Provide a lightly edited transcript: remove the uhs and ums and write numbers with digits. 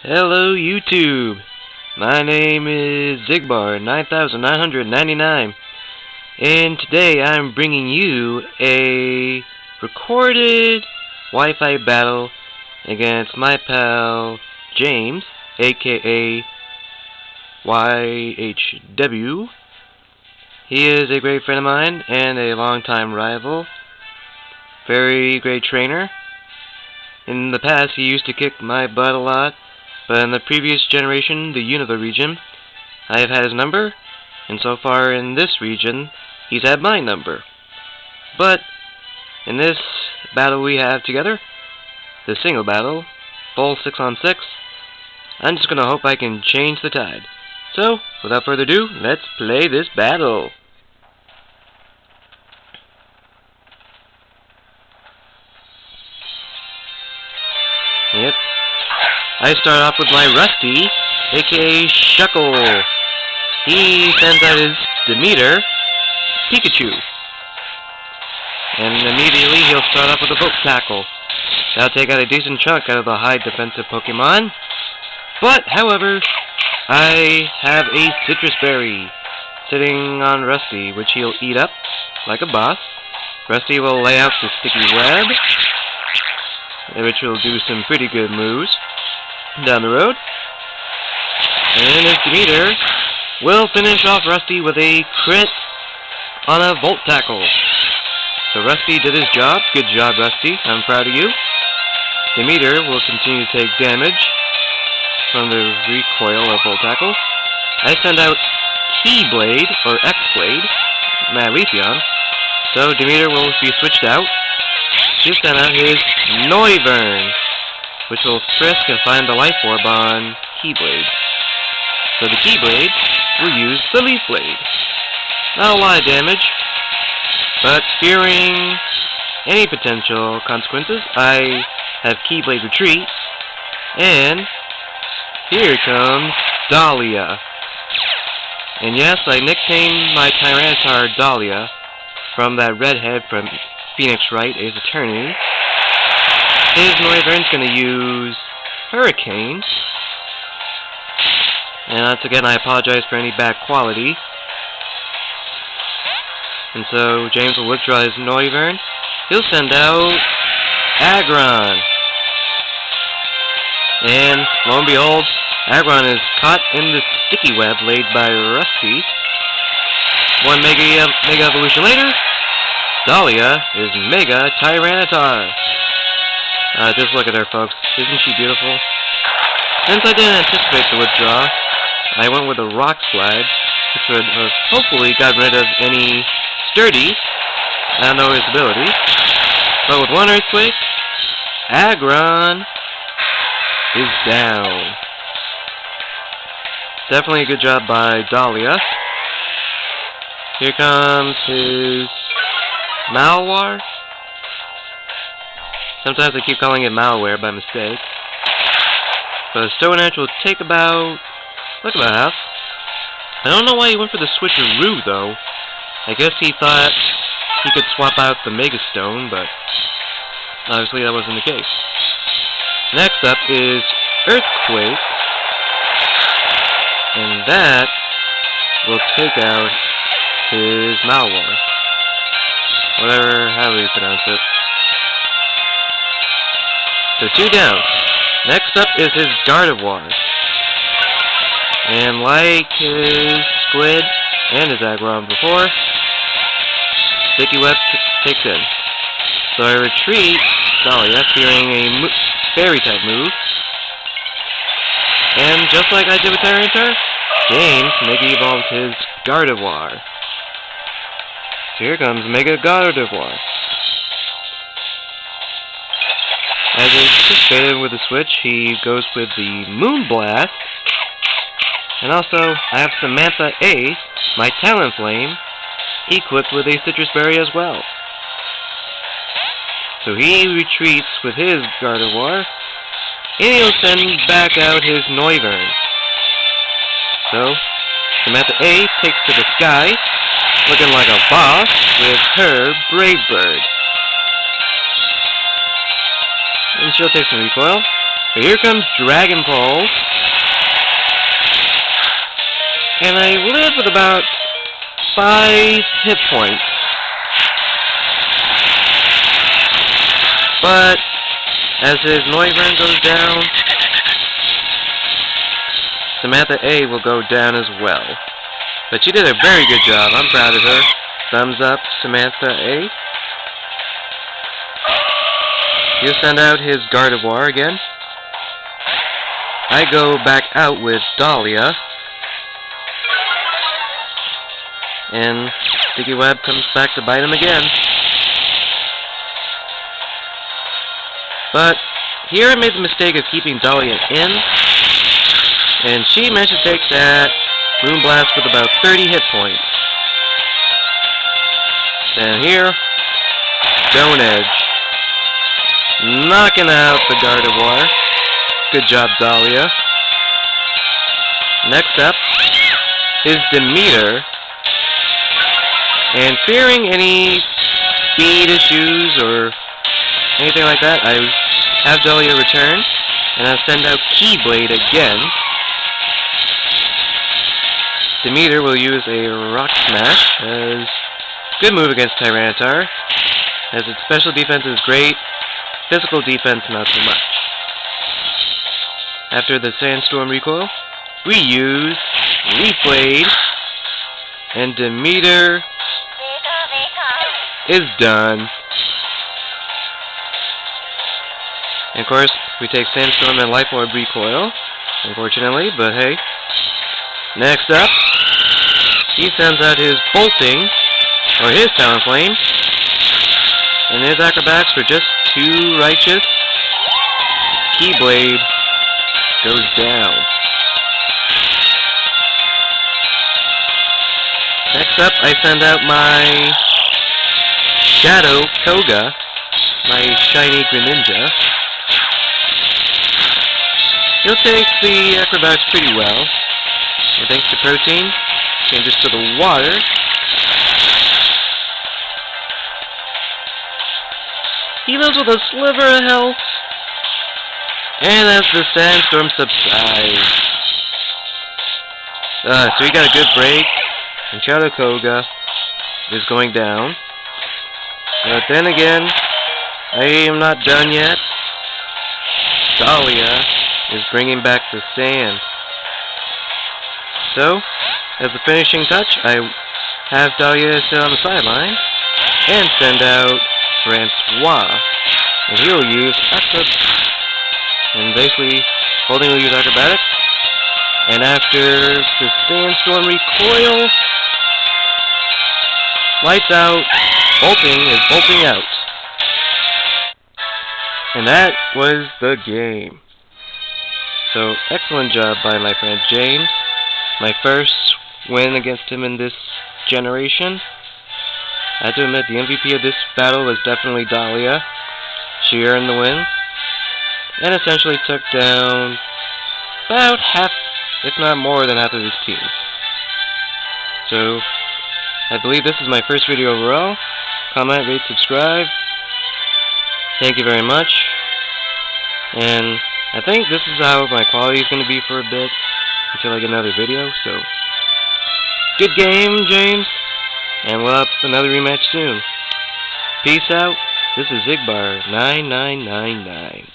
Hello YouTube, my name is Zigbar9999 and today I'm bringing you a recorded Wi-Fi battle against my pal James, aka Yhw. He is a great friend of mine and a longtime rival, very great trainer. In the past he used to kick my butt a lot, but in the previous generation, the Unova region, I have had his number, and so far in this region, he's had my number. But in this battle we have together, the single battle, full 6-on-6, I'm just gonna hope I can change the tide. So, without further ado, let's play this battle. Yep. I start off with my Rusty, aka Shuckle. He sends out his Demeter, Pikachu. And immediately he'll start off with a Volt Tackle. That'll take out a decent chunk out of the high defensive Pokemon. But, however, I have a Citrus Berry sitting on Rusty, which he'll eat up like a boss. Rusty will lay out the Sticky Web, which will do some pretty good moves down the road. And his Demeter will finish off Rusty with a crit on a Volt Tackle. So Rusty did his job. Good job, Rusty. I'm proud of you. Demeter will continue to take damage from the recoil of Volt Tackle. I send out Keyblade, or X-Blade, Malamar Leafeon. So Demeter will be switched out. He'll send out his Noivern, which will frisk and find the Life Orb on Keyblade. So the Keyblade will use the Leaf Blade. Not a lot of damage, but fearing any potential consequences, I have Keyblade Retreat, and here comes Dahlia. And yes, I nicknamed my Tyranitar Dahlia from that redhead from Phoenix Wright Ace Attorney. His Noivern's going to use Hurricane. And once again, I apologize for any bad quality. And so, James will withdraw his Noivern. He'll send out Aggron. And, lo and behold, Aggron is caught in the Sticky Web laid by Rusty. One Mega Evolution later, Dahlia is Mega Tyranitar. Just look at her, folks. Isn't she beautiful? Since I didn't anticipate the withdraw, I went with a Rock Slide, which would have hopefully gotten rid of any Sturdy. I don't know his ability. But with one Earthquake, Aggron is down. Definitely a good job by Dahlia. Here comes his Malamar. Sometimes I keep calling it malware by mistake. So Stone Edge will take about half. I don't know why he went for the switcheroo though. I guess he thought he could swap out the Mega Stone, but obviously that wasn't the case. Next up is Earthquake, and that will take out his Malamar. However you pronounce it. So 2 down. Next up is his Gardevoir. And like his Squid and his Aggron before, Sticky Web takes in. So I retreat Dahlia, fearing a Fairy-type move. And just like I did with Tyranitar, James Mega evolves his Gardevoir. So here comes Mega Gardevoir. As anticipated with the switch, he goes with the Moonblast. And also, I have Samantha A, my Talonflame, equipped with a Citrus Berry as well. So he retreats with his Gardevoir, and he'll send back out his Noivern. So, Samantha A takes to the sky, looking like a boss with her Brave Bird. And she'll take some recoil. So here comes Dragon Pulse. And I live with about 5 hit points. But as his Noivern goes down, Samantha A will go down as well. But she did a very good job. I'm proud of her. Thumbs up, Samantha A. He'll send out his Gardevoir again. I go back out with Dahlia. And Sticky Web comes back to bite him again. But here I made the mistake of keeping Dahlia in. And she managed to take that Moonblast with about 30 hit points. Then here, Stone Edge. Knocking out the Gardevoir. Good job, Dahlia. Next up is Demeter. And fearing any speed issues or anything like that, I have Dahlia return, and I'll send out Keyblade again. Demeter will use a Rock Smash as good move against Tyranitar, as its special defense is great, physical defense not so much. After the Sandstorm recoil, we use Leaf Blade, and Demeter is done. And of course, we take Sandstorm and Life Orb recoil, unfortunately, but hey. Next up, he sends out his Bolting, or his Talonflame, and his acrobatics for just 2 righteous. Keyblade goes down. Next up, I send out my Shadow Koga, my shiny Greninja. He'll take the acrobatics pretty well. And thanks to Protein, changes to the water. He lives with a sliver of health. And as the Sandstorm subsides. So he got a good break. And Shadow Koga is going down. But then again, I am not done yet. Dahlia is bringing back the sand. So, as a finishing touch, I have Dahlia sit on the sideline and send out Francois. And he'll use and basically holding will use acrobatics. And after the Sandstorm recoil, lights out, Bolting is bolting out. And that was the game. So, excellent job by my friend James. My first win against him in this generation. I have to admit, the MVP of this battle was definitely Dahlia. She earned the win. And essentially took down about half, if not more than half of his team. So, I believe this is my first video overall. Comment, rate, subscribe. Thank you very much. And I think this is how my quality is going to be for a bit until I get another video. So, good game, James. And we'll have another rematch soon. Peace out. This is Zigbar 9999.